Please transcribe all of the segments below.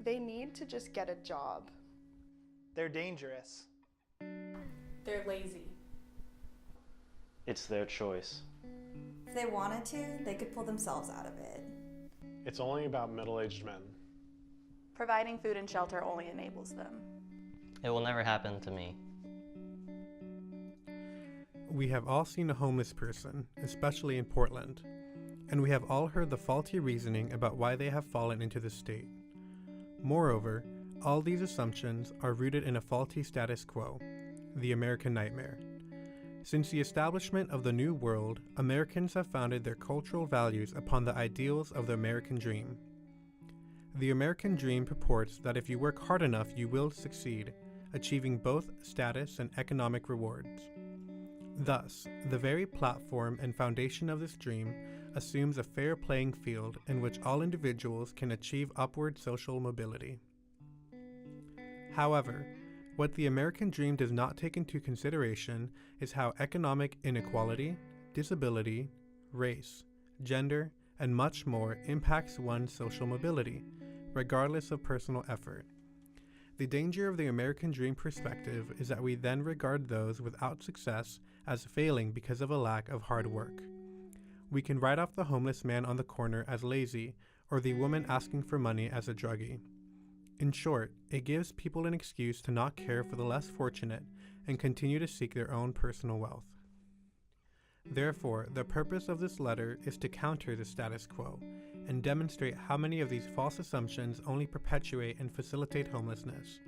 They need to just get a job. They're dangerous. They're lazy. It's their choice. If they wanted to, they could pull themselves out of it. It's only about middle-aged men. Providing food and shelter only enables them. It will never happen to me. We have all seen a homeless person, especially in Portland, and we have all heard the faulty reasoning about why they have fallen into this state. Moreover, all these assumptions are rooted in a faulty status quo, the American nightmare. Since the establishment of the New World, Americans have founded their cultural values upon the ideals of the American dream. The American dream purports that if you work hard enough, you will succeed, achieving both status and economic rewards. Thus, the very platform and foundation of this dream assumes a fair playing field in which all individuals can achieve upward social mobility. However, what the American dream does not take into consideration is how economic inequality, disability, race, gender, and much more impacts one's social mobility, regardless of personal effort. The danger of the American dream perspective is that we then regard those without success as failing because of a lack of hard work. We can write off the homeless man on the corner as lazy, or the woman asking for money as a druggie. In short, it gives people an excuse to not care for the less fortunate and continue to seek their own personal wealth. Therefore, the purpose of this letter is to counter the status quo and demonstrate how many of these false assumptions only perpetuate and facilitate homelessness.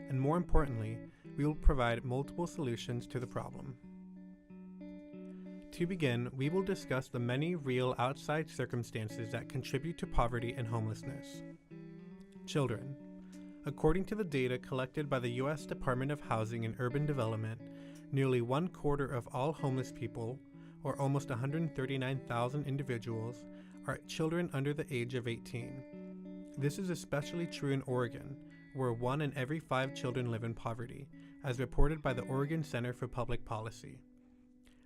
And more importantly, we will provide multiple solutions to the problem. To begin, we will discuss the many real outside circumstances that contribute to poverty and homelessness. Children. According to the data collected by the U.S. Department of Housing and Urban Development, nearly 1/4 of all homeless people, or almost 139,000 individuals, are children under the age of 18. This is especially true in Oregon, where 1 in every 5 children live in poverty, as reported by the Oregon Center for Public Policy.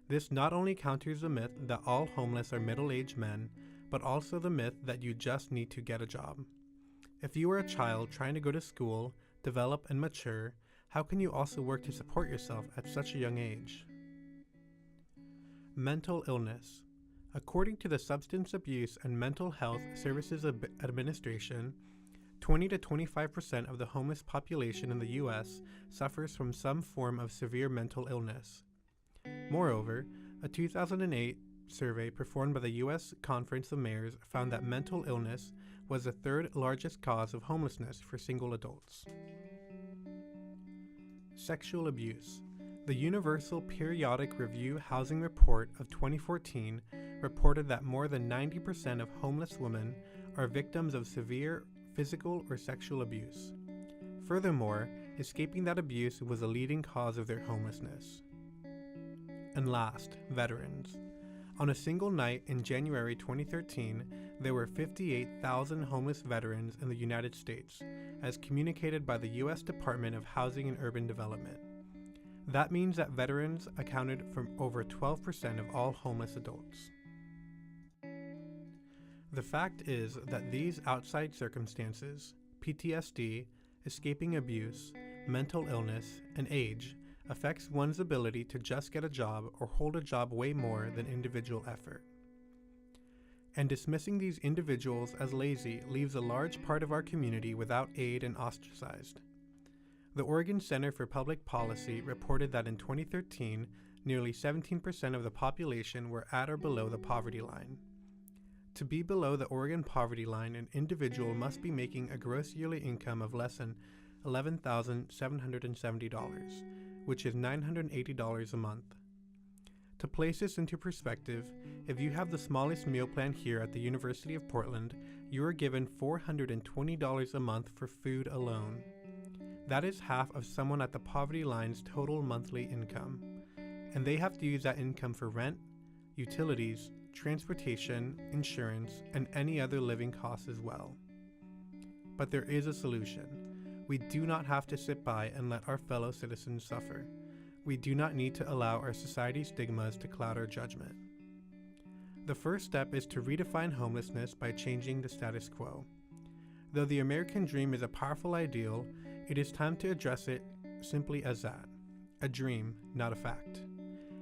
This not only counters the myth that all homeless are middle-aged men, but also the myth that you just need to get a job. If you are a child trying to go to school, develop, and mature, how can you also work to support yourself at such a young age? Mental illness. According to the Substance Abuse and Mental Health Services Administration, 20 to 25% of the homeless population in the U.S. suffers from some form of severe mental illness. Moreover, a 2008 survey performed by the U.S. Conference of Mayors found that mental illness was the third largest cause of homelessness for single adults. Sexual abuse. The Universal Periodic Review Housing Report of 2014 reported that more than 90% of homeless women are victims of severe physical or sexual abuse. Furthermore, escaping that abuse was a leading cause of their homelessness. And last, veterans. On a single night in January 2013, there were 58,000 homeless veterans in the United States, as communicated by the U.S. Department of Housing and Urban Development. That means that veterans accounted for over 12% of all homeless adults. The fact is that these outside circumstances, PTSD, escaping abuse, mental illness, and age, affects one's ability to just get a job or hold a job way more than individual effort. And dismissing these individuals as lazy leaves a large part of our community without aid and ostracized. The Oregon Center for Public Policy reported that in 2013, nearly 17% of the population were at or below the poverty line. To be below the Oregon poverty line, an individual must be making a gross yearly income of less than $11,770, which is $980 a month. To place this into perspective, if you have the smallest meal plan here at the University of Portland, you are given $420 a month for food alone. That is half of someone at the poverty line's total monthly income, and they have to use that income for rent, utilities, transportation, insurance, and any other living costs as well. But there is a solution. We do not have to sit by and let our fellow citizens suffer. We do not need to allow our society's stigmas to cloud our judgment. The first step is to redefine homelessness by changing the status quo. Though the American dream is a powerful ideal, it is time to address it simply as that, a dream, not a fact.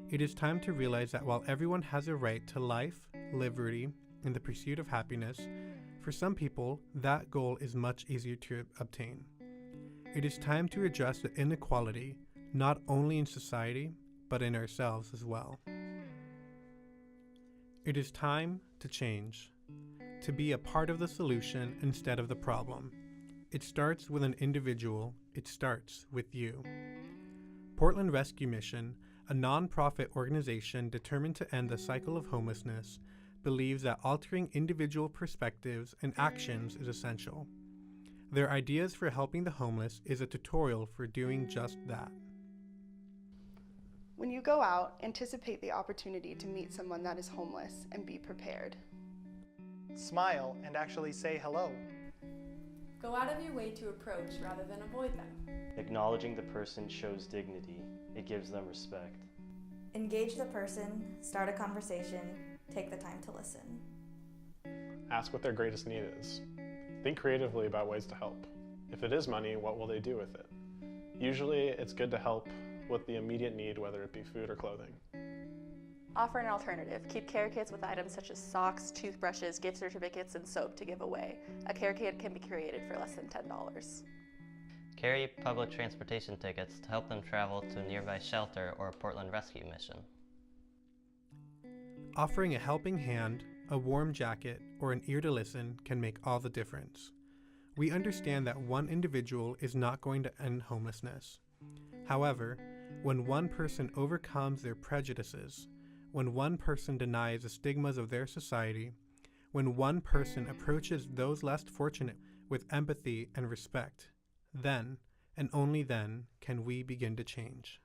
It is time to realize that while everyone has a right to life, liberty, and the pursuit of happiness, for some people, that goal is much easier to obtain. It is time to address the inequality, not only in society, but in ourselves as well. It is time to change, to be a part of the solution instead of the problem. It starts with an individual. It starts with you. Portland Rescue Mission, a non-profit organization determined to end the cycle of homelessness, believes that altering individual perspectives and actions is essential. Their ideas for helping the homeless is a tutorial for doing just that. When you go out, anticipate the opportunity to meet someone that is homeless and be prepared. Smile and actually say hello. Go out of your way to approach rather than avoid them. Acknowledging the person shows dignity. It gives them respect. Engage the person, start a conversation, take the time to listen. Ask what their greatest need is. Think creatively about ways to help. If it is money, what will they do with it? Usually, it's good to help with the immediate need, whether it be food or clothing. Offer an alternative. Keep care kits with items such as socks, toothbrushes, gift certificates, and soap to give away. A care kit can be created for less than $10. Carry public transportation tickets to help them travel to a nearby shelter or a Portland Rescue Mission. Offering a helping hand, a warm jacket, or an ear to listen can make all the difference. We understand that one individual is not going to end homelessness. However, when one person overcomes their prejudices, when one person denies the stigmas of their society, when one person approaches those less fortunate with empathy and respect, then, and only then, can we begin to change.